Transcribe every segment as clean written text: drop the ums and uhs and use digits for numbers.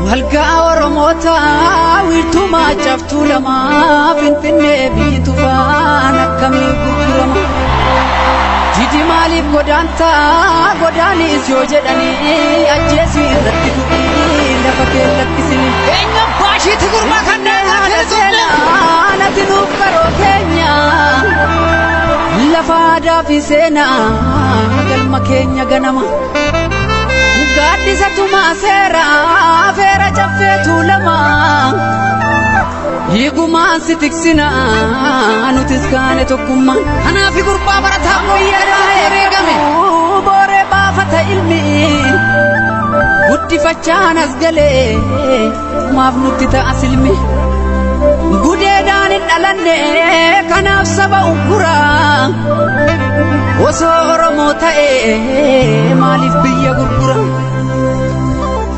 walga oromota wirtuma jaftu lama finfinne bitu fana kami gurama jiji malif godanta godani isyo jedani ajesi irratti dubi lafake lakkisini enya bashi tugurma kanna natinu karo kenya lafada fisena galma kenya ganama gadi satuma sera fera jaffetu lama yiguma sitiksina anutiskane tokkumma ana fi gurba barata moyyera eregame bore bafata ilmi guddi fachanas gale maaf nutti ta asilmi gudeedaan dhalanne kanaaf saba ukura oso oromo ta'e maalif biyya gurgura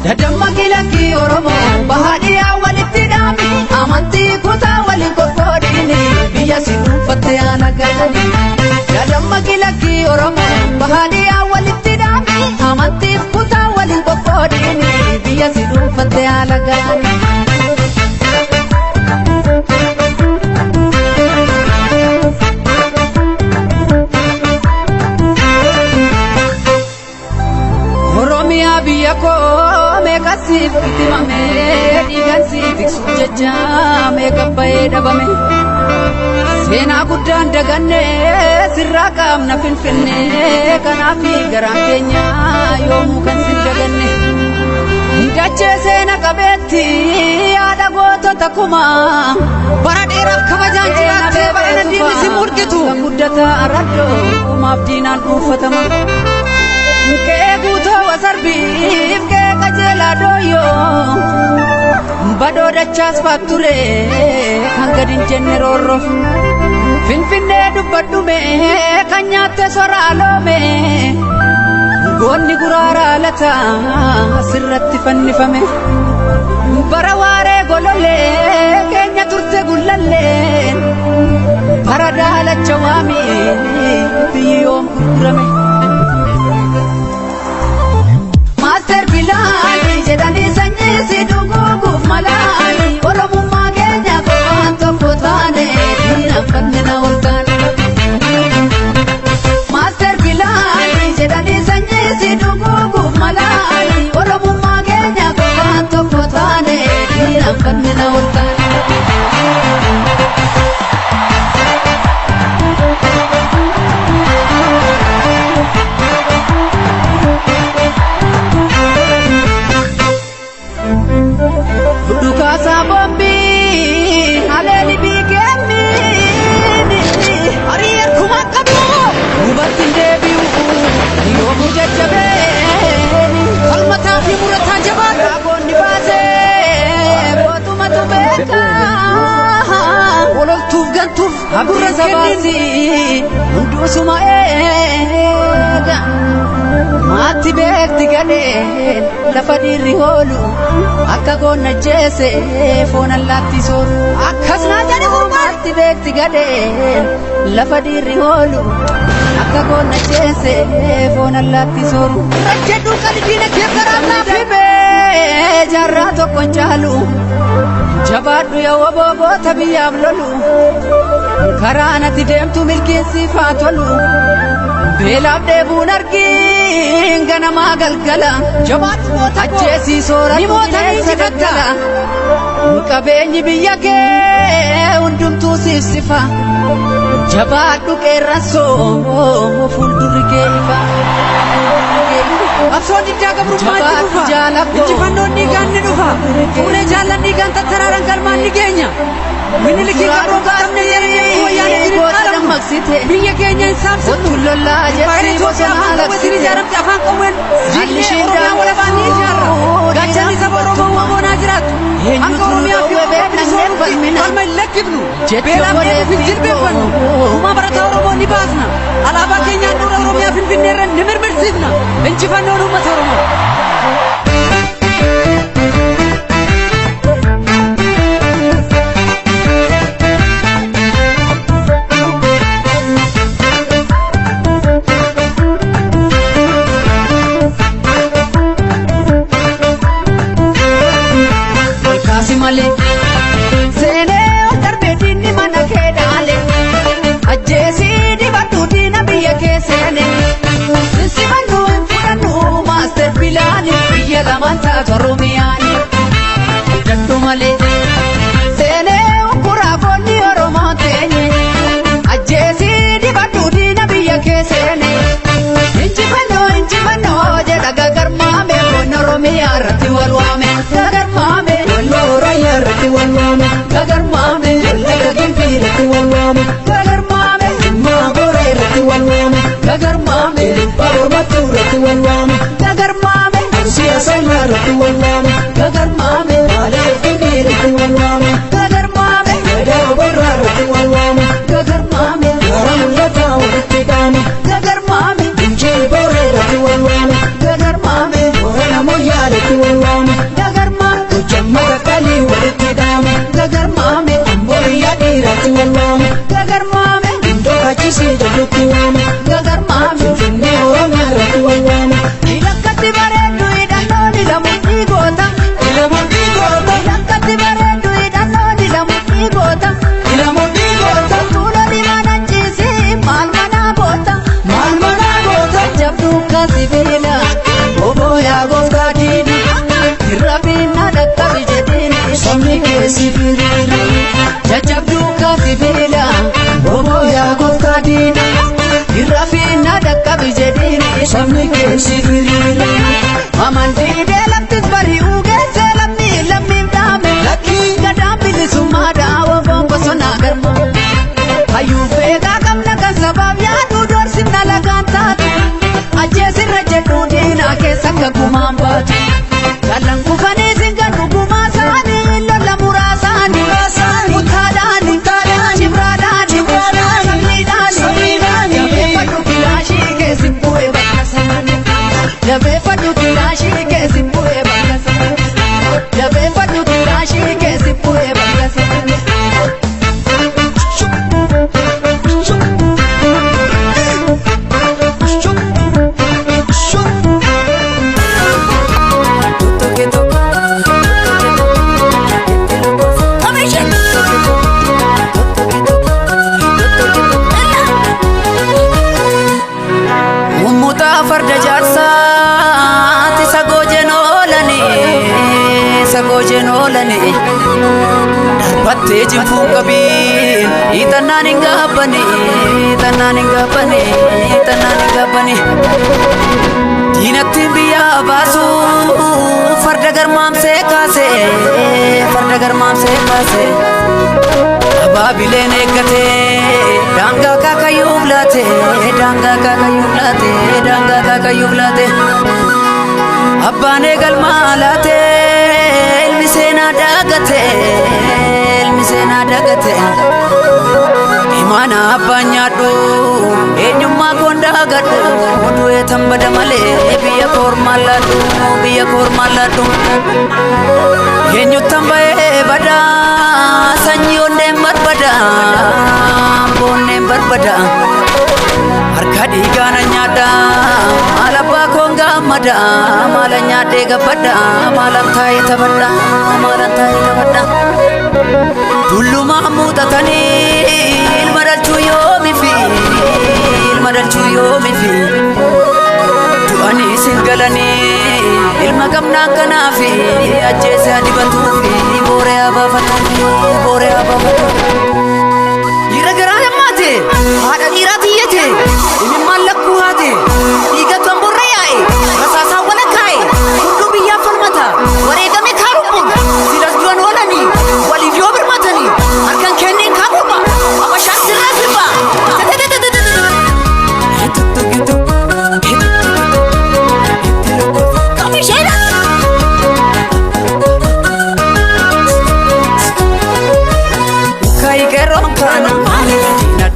dadamma kilaki oromo bahadiya walitti dhaami amanti kutaa walin kokkoodini biyya sinuufatte aanagani dadamma kilaki oromo bahadiya walitti dhaami amanti kutaa walin kokkoodini biyya sinuufatte aanagani biyako meka sif kitimame digan sifik sujaja meka bae dabame sena gudan daganne sirrakam na finfinne kanafi garan kenya yomu kan sindaganne ndache sena kabeti ada goto takuma baradera kabajan jirate barana dimi simurgitu gudata araddo mabdinan ufatama ke guto wasarbif ke kajela doyo bado dachas fakture kangadin jenneroro finfinne dubbadume kanyate soralome gonni gurara lata sirratti fannifame baraware golole kenya turte gullalle paradala chawami biyom kurame bilali jedani sanye sidugu malali oromo magenya kwanto kotane dina kannena oltane master bilali jedani sanye sidugu malali oromo magenya kwanto kotane dina kannena oltane Dukasa bombi haleli bigemi arier kumakabu ubatin debiu yo mujajabe kalmata fi murata jabata gondi base botu matubeka wolol tuf gantuf abura sabasi undusuma eda mati bekti gade lafadiri holu akka gonna jese fona latti soru akkasna jani mati bekti gade lafadiri holu akka gonna jese fona latti soru rajedu kalbine ke karata fibe jarra to konjalu jabadu ya wobobo tabiyam lolu karana tidemtu milkin sifatolu belab debun argin ganama galgala jabat mota ajesi sora ni mota ni sagala kabeenyi biyake undumtu sisifa jabadu keraso fuldurike ifa afsodi daga brumati dufa inji fannonni ganni dufa fure jallanni ganta tararan kalmanni genya miniliki gabro gamne yere wayane dirqala maksite biya kenya samsu tullolla jesi bosana laksiri jaramti afan qawwen jilli shinda wala bani jarra gachani saboro wona jiratu anko mi afi beekne balmina malakibnu bela fi jilbe fanu uma barata oromo ni basna alaba kenya dura oromo ya finfinne nimirmirsifna inji fanonu matoromo rati walwame gagar mame laga gimpi rati walwame gagar mame ma bore rati walwame gagar mame babur matu rati walwame gagar mame siyasa rati walwame gagar mame ale gimpi rati walwame gagar mame da borra rati walwame gagar mame ramulata rati dame gagar mame inje bore rati walwame gagar mame ora moya rati walwame gagar mame jamma kali rati dame gagar mame boya rati walwame gagar mame indo kachisi jatuki wame gagar mame finne ora rati walwame ilakkati bareedu hidhannooni lamutti goota ilamutti goota ilakkati bareedu hidhannooni lamutti goota ilamutti goota tuula diimaan ciisi maal manaa goota maal manaa goota jabduu kaasibeela obooyaa gooftaa diini irra biinna dhaqqabi jedhiini sabni keessi firiiri jajjabduu kaasibeela obooyaa gooftaa diini irra biinna dhaqqabi jedhiini sabni keessi firiiri amantiidee laftis bari'uu geessee lammiin dhaame lakkii gadaan bilisummaa daawwa bonkosonaa garma hayyuu feetaa qabna kan sabaaf yaaduu doorsinna lagaan taatu ajjeesirra jedhuu diinaa keessa akka gumaan baatu kallan kufanii singan dhugumaa isaanii lolla muraasaanii mutaadhaani cibraadhaani samiidhaani jabeeffadhu kilaashii keessi bu'ee bakka isaanii jabeeffadhu kilaashii keessi bu'ee bakka isaanii jabeeffadhu kilaashii keessi bu'ee bakka isaanii. Mummutaa farda jaarsaati sagoojen oolani darbattee jinfuun qabiin hiixannaan hin gaabbani diinattiin biyyaa baasu farda garmaamsee kaase abaabileen eeggatee daangaa kaakayyuuf laate abbaan eegalmaa laate ilmi seenaa daagate imaana abbaan nyaadhu eenyummaa koondaa gadhu du'ee tambada malee biyya koormaan laadhu eenyuttan ba'ee badaa sanyii onneen barbada harka dhiigaana nyaadha maal abbaa koon gammada maala nyaadhee gabbadha maalan taa'ee taphadha tullumaa muuxatanii ilma dhalchuu yoomifi du'anii isin galanii ilma gamnaan kanaafi ajjeesee adibatuufi booree abaafatuufi dhiira garaa nammaate haadha dhiiraa tiyyate imimmaan lakkuu haate dhiigatu hamburra yaa'e rasaasaa wala kaa'e hunduu biyyaaf falmata wareegame kaarummuun silas du'an oolanii waliif yoo birmatanii harkan kenniin kaabuma abashaan sirraa sirba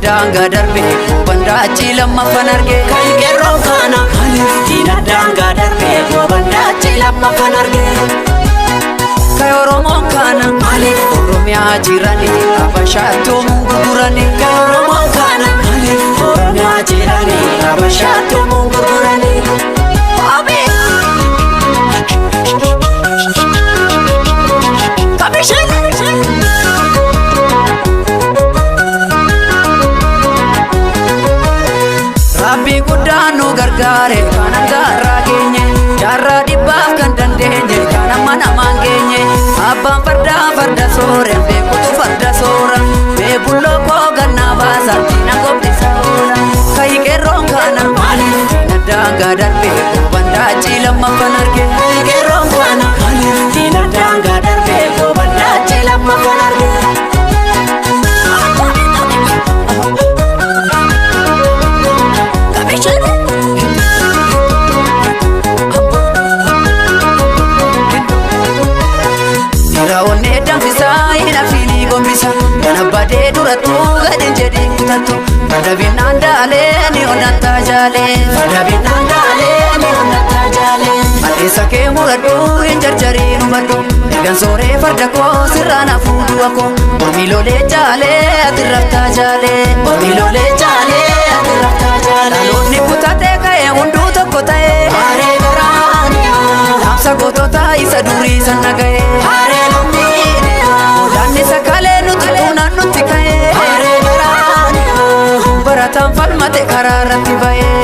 daangaa darbe boobandaa achi lammaffan arge kan qeerroon kana diina daangaa darbe boobandaa achi lammaffan arge kan oromoon kana oromiyaa jirani abashaattuu gurgurani kan oromoon kana oromiyaa jirani abashaattuu gurgurani. Rabbi guddaan nu gargaare kana gaarraa geenye jaarraa dhibbaaf kan dandeenye kana namaan geenye abbaan farda soore beekutu farda soora beekulloo koo gannaa baasa diina qophisa oola kayi qeerroon kana diina daangaa darbe bandaa achi lammaffan arge qeerroon kana diina daangaa darbe bandaa achi lammaffan godhattu gadin jedhin kutattu Madabinaan daalee ni onnatta jaalee Madabinaan daalee ni onnatta jaalee Malleessa kee muradhu hin jarjariin hubadhu Eegan sooree farda koo sirraan hafuudhu akkoo Mormi lolee jaalee ati raftaa jaalee Mormi lolee jaalee ati raftaa jaalee Dhaloonni kutatee ka'ee hunduu tokko ta'ee Haaree garaaniyaa Dhaamsa gootota isa durii sana ga'ee Haaree lammiiniyaa Olaanni sakalee nuti kunan nutti ka'ee Haaree garaaniyaa Barataan falmate karaa irratti ba'ee